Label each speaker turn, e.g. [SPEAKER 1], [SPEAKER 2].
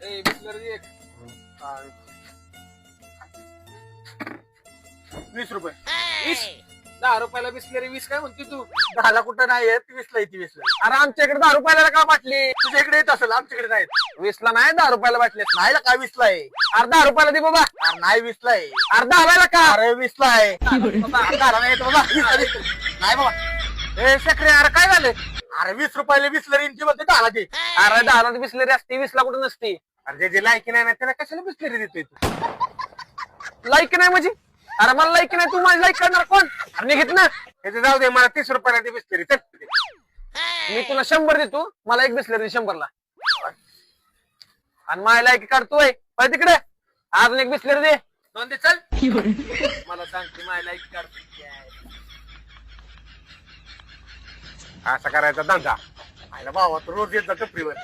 [SPEAKER 1] बिस्लरी एक
[SPEAKER 2] 20 रुपये.
[SPEAKER 1] 20. 10 रुपयाला बिस्लरी 20 काय म्हणते तू?
[SPEAKER 2] 10ला कुठं नाही येत, 20ला येते 20ला.
[SPEAKER 3] अरे आमच्या इकडे 10 रुपयाला का बाटली?
[SPEAKER 2] तुझ्या इकडे येत असेल, आमच्याकडे नाही.
[SPEAKER 3] 20ला नाही 10 रुपयाला बाटली.
[SPEAKER 2] नाही काय 20ला आहे.
[SPEAKER 3] अरे 10 रुपयाला दे बाबा.
[SPEAKER 2] अरे नाही 20ला आहे.
[SPEAKER 3] अरे 10 का?
[SPEAKER 2] अरे 20ला आहे.
[SPEAKER 3] बाबा,
[SPEAKER 2] अरे नाही येत बाबा, 20ला दे. नाही बाबा.
[SPEAKER 3] ए शकरे, अरे काय झालं?
[SPEAKER 2] अरे 20 रुपयाला बिस्लरी इंची म्हणते 10ला दे.
[SPEAKER 3] अरे 10ला बिस्लरी असते, 20ला कुठं नसते.
[SPEAKER 2] अरे जे लायकी नाही ना त्याला कशाला बिस्लरी देतोय तू?
[SPEAKER 3] लाईक नाही म्हणजे? अरे मला लाईक नाही, तू माझी लाईक करणार कोण? अरे निघित ना.
[SPEAKER 2] हे जाऊ दे, मला 30 रुपयाला दे बिस्लरी. चल.
[SPEAKER 3] मी तुला 100 देतो, मला एक बिस्लरी 100ला. आणि माझी लाईक काढतोय पाहिजे तिकडे. अजून एक बिस्लरी दे.
[SPEAKER 1] दोन दे चल. मला सांगते माय लाईक काढते.
[SPEAKER 2] असा करायचा धंदा. आयला भावा, तू रोज येत जा टपरीवर.